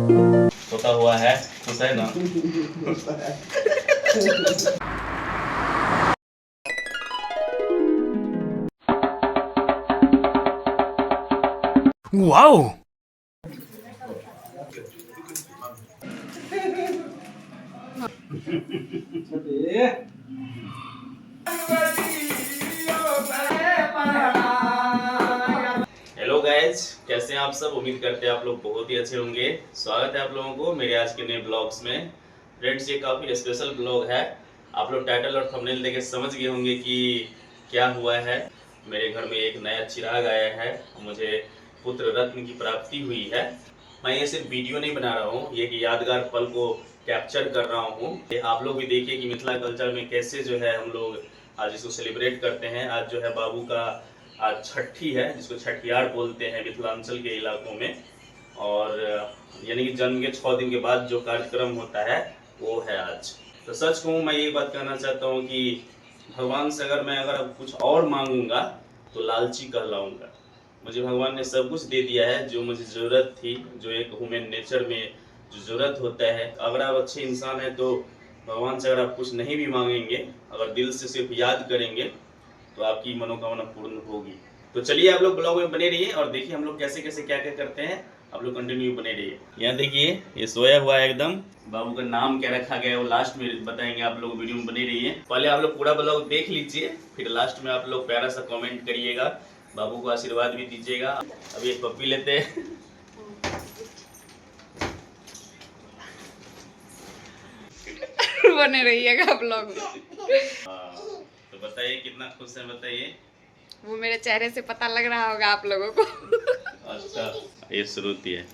सोता हुआ है, खुश है ना? वाओ। हेलो गाइज, कैसे हैं आप सब? उम्मीद करते हैं आप लोग बहुत ही अच्छे होंगे। स्वागत है आप लोगों को मेरे आज के नए ब्लॉग्स में। फ्रेंड्स, ये काफ़ी स्पेशल ब्लॉग है। आप लोग टाइटल और थंबनेल देख के समझ गए होंगे कि क्या हुआ है। मेरे घर में एक नया चिराग आया है, मुझे पुत्र रत्न की प्राप्ति हुई है। मैं ये सिर्फ वीडियो नहीं बना रहा हूँ, ये एक यादगार पल को कैप्चर कर रहा हूँ। आप लोग भी देखिए कि मिथिला कल्चर में कैसे जो है हम लोग आज इसको सेलिब्रेट करते हैं। आज जो है बाबू का आज छठी है, जिसको छठियार बोलते हैं मिथिलांचल के इलाकों में। और यानी कि जन्म के 6 दिन के बाद जो कार्यक्रम होता है वो है आज। तो सच कहूँ, मैं ये बात कहना चाहता हूँ कि भगवान से अगर अब कुछ और मांगूंगा तो लालची कहलाऊंगा। मुझे भगवान ने सब कुछ दे दिया है जो मुझे ज़रूरत थी, जो एक ह्यूमन नेचर में जो ज़रूरत होता है। अगर आप अच्छे इंसान हैं तो भगवान से अगर आप कुछ नहीं भी मांगेंगे, अगर दिल से सिर्फ याद करेंगे तो आपकी मनोकामना पूर्ण होगी। तो चलिए आप लोग ब्लॉग में बने रहिए और देखिए हम लोग कैसे कैसे क्या क्या करते हैं। आप लोग कंटिन्यू बने रहिए। यहाँ देखिए, ये सोया हुआ है एकदम। बाबू का नाम क्या रखा गया है वो लास्ट में बताएंगे। आप लोग वीडियो में बने रहिए। पहले आप लोग पूरा ब्लॉग देख लीजिए, फिर लास्ट में आप लोग प्यारा सा कमेंट करिएगा, बाबू को आशीर्वाद भी दीजिएगा। अभी एक पप्पी लेते हैं। बने रहिएगा ब्लॉग में। तो बताइए कितना खुश है, बताइए। वो मेरे चेहरे से पता लग रहा होगा आप लोगों को। अच्छा, ये श्रुति है।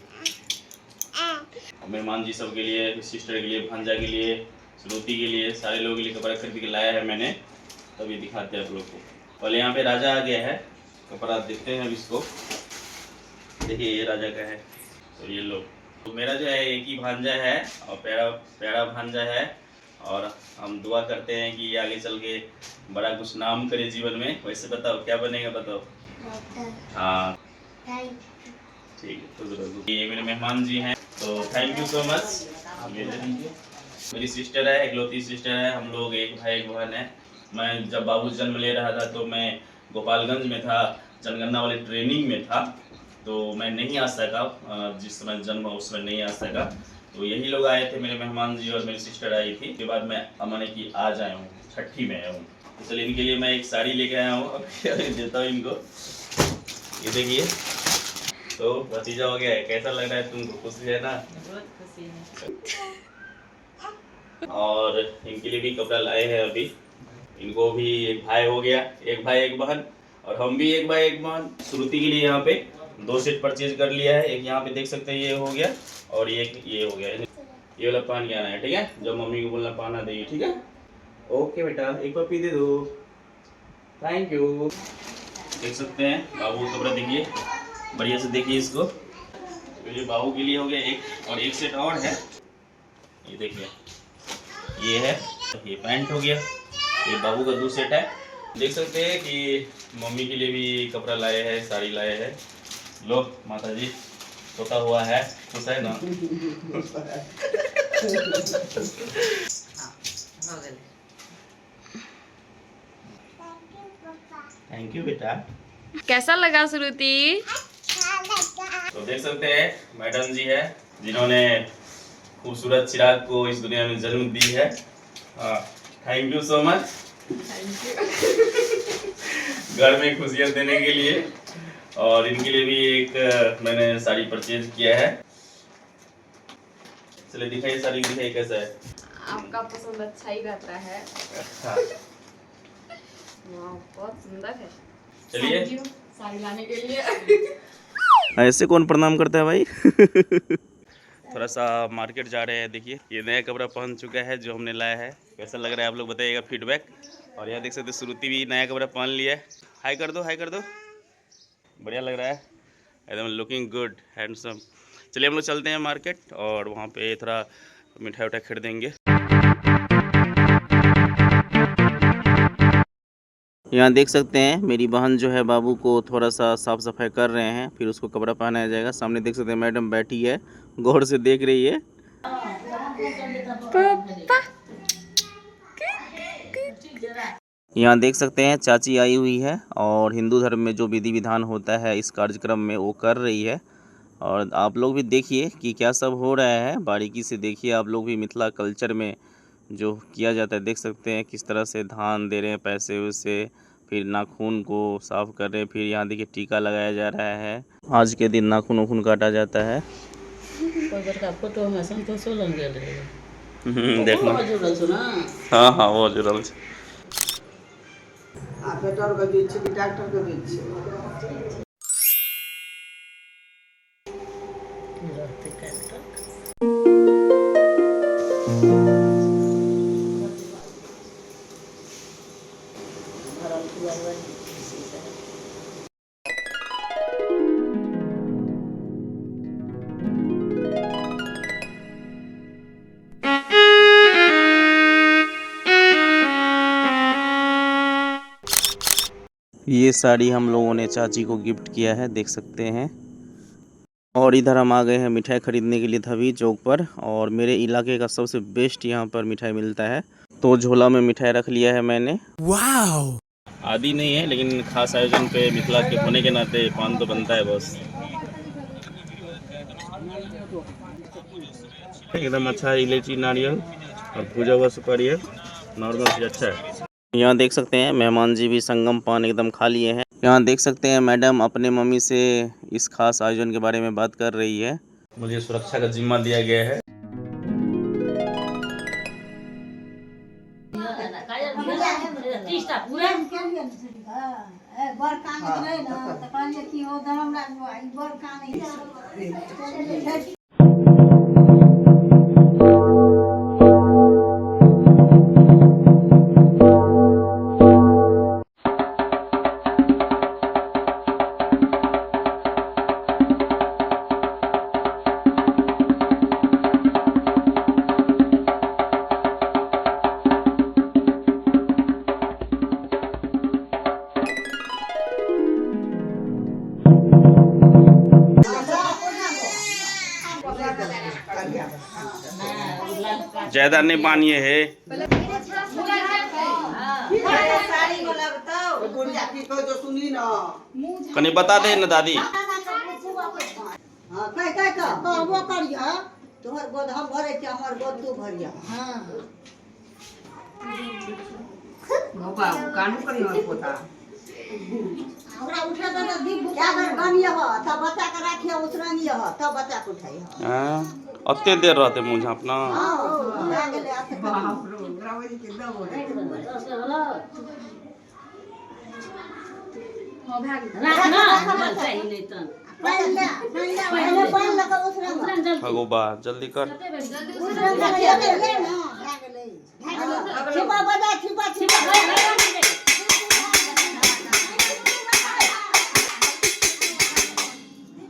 मेहमान जी सब के लिए, सिस्टर के लिए, भांजा के लिए, श्रुति के लिए, सारे लोगों के लिए कपड़ा खरीद के लाया है मैंने। तभी दिखाते हैं आप लोग को। पहले यहाँ पे राजा आ गया है, कपड़ा देखते हैं अब इसको। देखिए ये राजा का है। तो ये लोग, तो मेरा जो है एक ही भांजा है और प्यारा प्यारा भांजा है। और हम दुआ करते हैं कि आगे चल के बड़ा कुछ नाम करे जीवन में। वैसे बताओ क्या बनेगा, बताओ। हाँ ठीक है, तो जरूर। ये मेरे मेहमान जी हैं, तो थैंक यू सो मच। मेरी सिस्टर है, इकलौती सिस्टर है। हम लोग एक भाई एक बहन है। मैं जब बाबू जन्म ले रहा था तो मैं गोपालगंज में था, जनगणना वाली ट्रेनिंग में था, तो मैं नहीं आ सका। जिस समय जन्म हुआ उस समय नहीं आ सका। तो यही लोग आए थे, मेरे मेहमान जी और मेरी सिस्टर आई थी। उसके बाद मैं माने कि आज आया हूँ, छठी में आया हूँ। तो चलिए इनके लिए मैं एक साड़ी लेके आया हूँ, अभी देता हूँ इनको। ये देखिए, तो भतीजा हो गया है। कैसा लग रहा है तुमको? खुशी है ना? बहुत खुशी है। और इनके लिए भी कपड़ा लाए हैं अभी। इनको भी एक भाई हो गया, एक भाई एक बहन, और हम भी एक भाई एक बहन। श्रुति के लिए यहाँ पे 2 सेट परचेज कर लिया है। एक यहाँ पे देख सकते हैं, ये हो गया, और एक ये हो गया। ये वाला पान आना है, ठीक है? जब मम्मी को बोलना पाना देगी, ठीक है? ओके बेटा, एक पप्पी दे दो। Thank you. देख सकते हैं बाबू का कपड़ा, देखिए बढ़िया से देखिए इसको। तो ये बाबू के लिए हो गया एक, और एक सेट और है। ये देखिए, ये है, ये पैंट हो गया। ये बाबू का 2 सेट है। देख सकते हैं कि मम्मी के लिए भी कपड़ा लाए हैं, साड़ी लाए हैं। लो माता जी, सोता हुआ है, खुश है ना? थैंक यू बेटा। कैसा लगा श्रुति? तो देख सकते हैं मैडम जी है, जिन्होंने खूबसूरत चिराग को इस दुनिया में जन्म दी है। Thank you so much. घर में खुशियाँ देने के लिए। और इनके लिए भी एक मैंने साड़ी परचेज किया है। चलिए दिखाइए, साड़ी दिखाइए कैसा है। आपका पसंद अच्छा ही रहता है। हाँ। वाह, बहुत सुंदर है। चलिए, साड़ी लाने के लिए। ऐसे कौन प्रणाम करता है भाई? थोड़ा सा मार्केट जा रहे हैं। देखिए ये नया कपड़ा पहन चुका है जो हमने लाया है। कैसा लग रहा है आप लोग बताइएगा, फीडबैक। और यहाँ देख सकते हैं श्रुति भी नया कपड़ा पहन लिया है। हाई कर दो, हाई कर दो। बढ़िया लग रहा है, एकदम लुकिंग गुड, हैंडसम। चलिए हम लोग चलते हैं मार्केट और वहाँ पे थोड़ा मिठाई उठाई खरीदेंगे। यहाँ देख सकते हैं मेरी बहन जो है बाबू को थोड़ा सा साफ सफाई कर रहे हैं, फिर उसको कपड़ा पहनाया जाएगा। सामने देख सकते हैं मैडम बैठी है, गौर से देख रही है। पापा यहाँ देख सकते हैं चाची आई हुई है और हिंदू धर्म में जो विधि विधान होता है इस कार्यक्रम में वो कर रही है। और आप लोग भी देखिए कि क्या सब हो रहा है, बारीकी से देखिए आप लोग भी। मिथिला कल्चर में जो किया जाता है देख सकते हैं किस तरह से धान दे रहे हैं पैसे वैसे, फिर नाखून को साफ कर रहे हैं। फिर यहाँ देखिए टीका लगाया जा रहा है। आज के दिन नाखून वाखून काटा जाता है। फोटो में संतोषो लग गेल रहे देखना जुड़ल छौ ना हाँ हाँ वो जुड़ल छै। आ पेटर के दै छै कि डॉक्टर के दै छै रहते काल तक भरल पूरा वही ये साड़ी हम लोगों ने चाची को गिफ्ट किया है, देख सकते हैं। और इधर हम आ गए हैं मिठाई खरीदने के लिए धवी चौक पर। और मेरे इलाके का सबसे बेस्ट यहाँ पर मिठाई मिलता है, तो झोला में मिठाई रख लिया है मैंने। वाव! आदि नहीं है लेकिन खास आयोजन पे मिथिला के होने के नाते पान तो बनता है बस। एकदम अच्छा है, इलायची नारियल और भुजा हुआ सुपारी है, नॉर्मल चीज अच्छा है। यहाँ देख सकते हैं मेहमान जी भी संगम पान एकदम खा लिए हैं। यहाँ देख सकते हैं मैडम अपने मम्मी से इस खास आयोजन के बारे में बात कर रही है। मुझे सुरक्षा का जिम्मा दिया गया है। ज्यादा नहीं मानिए है। कनी बता दे ना दादी। तोहर गोद हम भरे छी, हमर गोद तू भरिया। बाबा कानू करी हमर पोता हमरा उठे त न दीप क्या कर बनिए हो तब बच्चा के राखिए उसरंगिए हो तब बच्चा के उठाई हो। हां अत्ते देर रहते मुंह झापना। हां आ गेले आ बाप रे ग्रावरी के दबो हो भाग ना चाहिए नहीं त पहले लगा उसरंग भगोबा जल्दी कर। छिपा बजा छिपा छिपा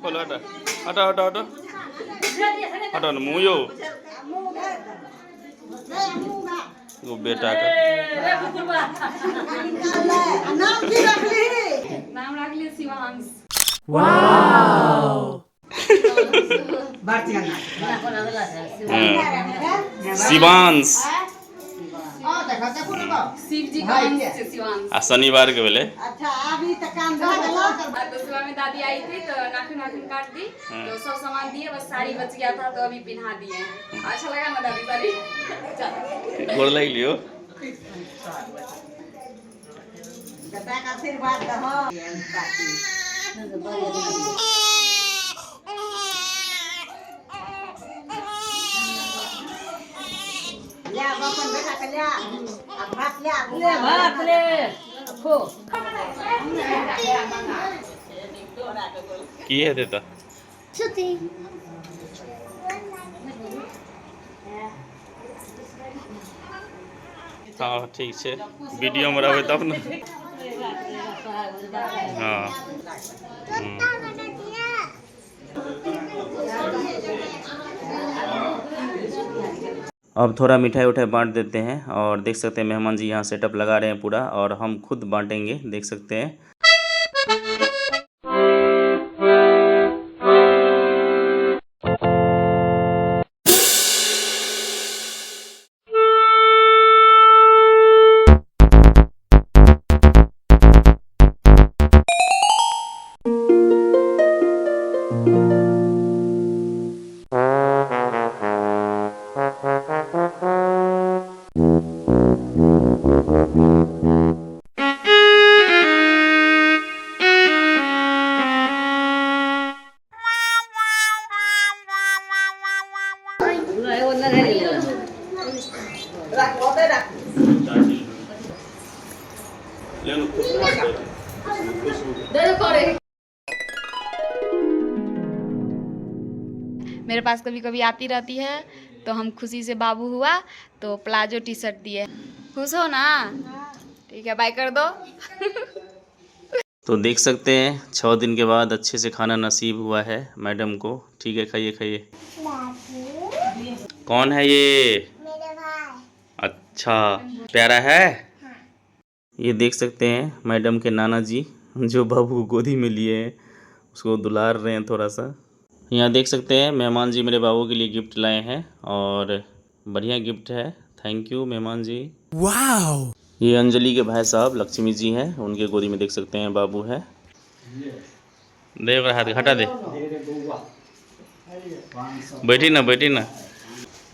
खोलो हटा हटा हटा हटा हटा ना मुंह यो वो बेटा का नाम की रखली नाम रख लिए शिवांश। शिवांश शिव जी का अंश है शिवांश। आ शनिवार के बेले अच्छा अभी तक काम कर देला तो सुबह में दादी आई थी तो नाखून नाखून काट दी तो सब सामान दिए, बस साड़ी बच गया था तो अभी पिन्हा दिए हैं। अच्छा लगा ना दादी साड़ी? गोर लग लियो। बेटा का आशीर्वाद दहो ले अपन बेटा के ले अब भात ले भात ले खो की है देता छुट्टी हाँ ठीक है, वीडियो में रहबै तब ना। हाँ अब थोड़ा मिठाई उठाई बांट देते हैं और देख सकते हैं मेहमान जी यहाँ सेटअप लगा रहे हैं पूरा और हम खुद बांटेंगे, देख सकते हैं। मेरे पास कभी कभी आती रहती है तो हम खुशी से बाबू हुआ तो प्लाजो टी शर्ट दिए। खुश हो ना? ठीक है, बाय कर दो। तो देख सकते हैं 6 दिन के बाद अच्छे से खाना नसीब हुआ है मैडम को। ठीक है, खाइए खाइए। कौन है ये? मेरे भाई। अच्छा, प्यारा है। ये देख सकते हैं मैडम के नाना जी जो बाबू को गोदी में लिए हैं, उसको दुलार रहे हैं थोड़ा सा। यहाँ देख सकते हैं मेहमान जी मेरे बाबू के लिए गिफ्ट लाए हैं और बढ़िया गिफ्ट है। थैंक यू मेहमान जी। वाओ! ये अंजलि के भाई साहब लक्ष्मी जी हैं, उनके गोदी में देख सकते हैं बाबू है। दे हाथ हटा दे। बैठी ना, बैठी ना।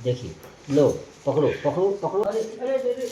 देखिए, लो पकड़ो पकड़ो पकड़ो। अरे अरे अरे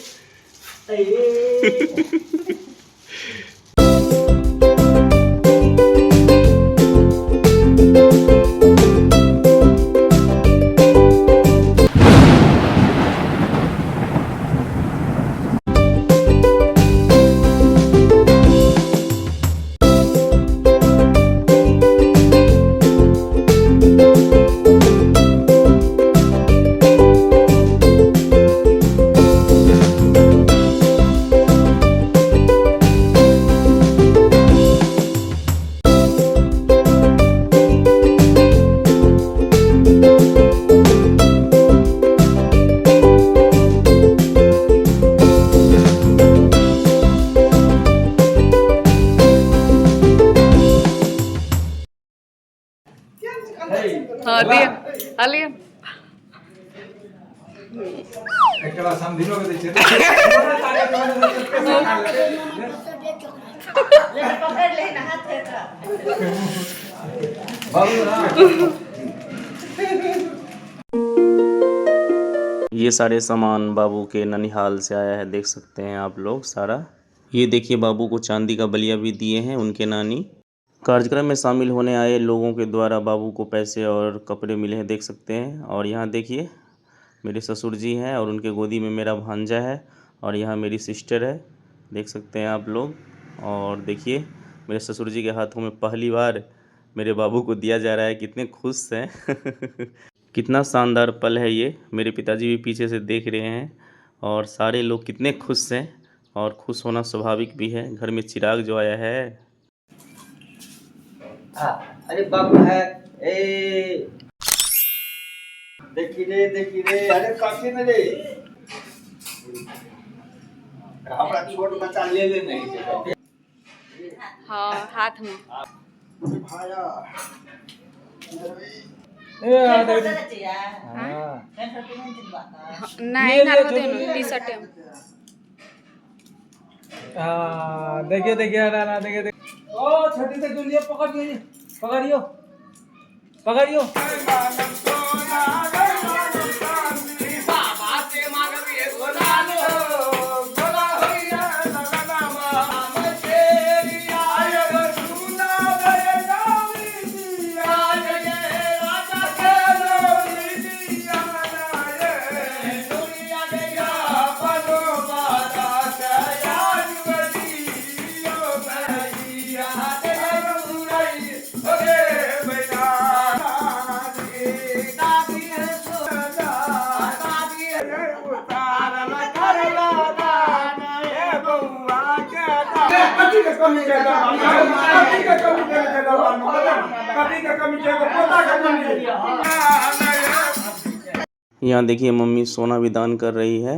हाँ दिए, आलिए। ये सारे सामान बाबू के ननिहाल से आया है, देख सकते हैं आप लोग सारा। ये देखिए बाबू को चांदी का बलिया भी दिए हैं उनके नानी। कार्यक्रम में शामिल होने आए लोगों के द्वारा बाबू को पैसे और कपड़े मिले हैं, देख सकते हैं। और यहाँ देखिए मेरे ससुर जी हैं और उनके गोदी में मेरा भांजा है और यहाँ मेरी सिस्टर है, देख सकते हैं आप लोग। और देखिए मेरे ससुर जी के हाथों में पहली बार मेरे बाबू को दिया जा रहा है, कितने खुश हैं। कितना शानदार पल है ये। मेरे पिताजी भी पीछे से देख रहे हैं और सारे लोग कितने खुश हैं और खुश होना स्वाभाविक भी है। घर में चिराग जो आया है। अरे बाबू है ए देखी रे अरे काफी में रे हमारा छोट बच्चा ले नहीं। हाँ हाथ में। भाया नहीं ना दे टी शर्ट है। देखिए देखिए ना देखिए ओ छोटी तक दुनिया पकड़ियो पकड़ियो। यहाँ देखिए मम्मी सोना भी दान कर रही है।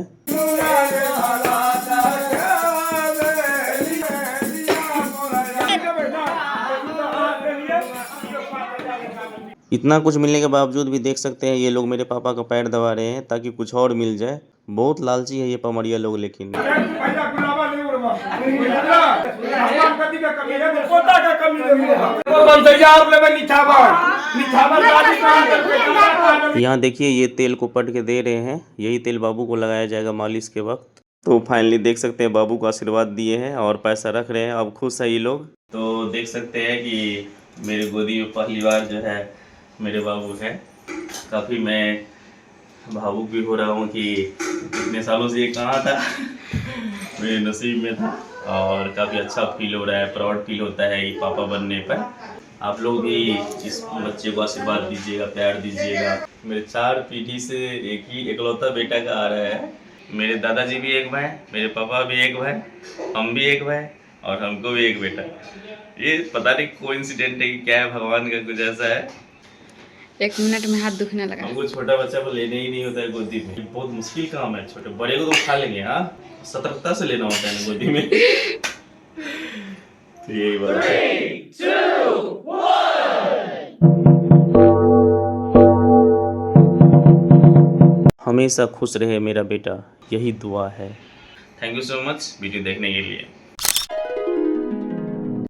इतना कुछ मिलने के बावजूद भी देख सकते हैं ये लोग मेरे पापा का पैर दबा रहे हैं ताकि कुछ और मिल जाए। बहुत लालची है ये पमरिया लोग। लेकिन यहाँ देखिए ये तेल को पट के दे रहे हैं। यही तेल बाबू को लगाया जाएगा मालिश के वक्त। तो फाइनली देख सकते हैं बाबू को आशीर्वाद दिए हैं और पैसा रख रहे हैं। अब खुश है ये लोग। तो देख सकते हैं कि मेरी गोदी में पहली बार जो है मेरे बाबू है। काफ़ी मैं भावुक भी हो रहा हूँ कि इतने सालों से ये कहाँ था, मेरे नसीब में था। और काफ़ी अच्छा फील हो रहा है, प्राउड फील होता है ये पापा बनने पर। आप लोग भी इस बच्चे को आशीर्वाद दीजिएगा, प्यार दीजिएगा। मेरे 4 पीढ़ी से एक ही इकलौता बेटा का आ रहा है। मेरे दादाजी भी एक भाई, मेरे पापा भी एक भाई, हम भी एक भाई और हमको भी एक बेटा। ये पता नहीं कोइंसिडेंट है कि क्या है, भगवान का कुछ ऐसा है। 1 मिनट में हाथ दुखने लगा। हमको छोटा बच्चा को लेने ही नहीं होता है गोदी में। बहुत मुश्किल काम है। छोटे बड़े को तो उठा लेंगे, हाँ, सतर्कता से लेना होता है ना गोदी में। तो यही बात है। 3, 2, 1। हमेशा खुश रहे मेरा बेटा, यही दुआ है। Thank you so much video देखने के लिए।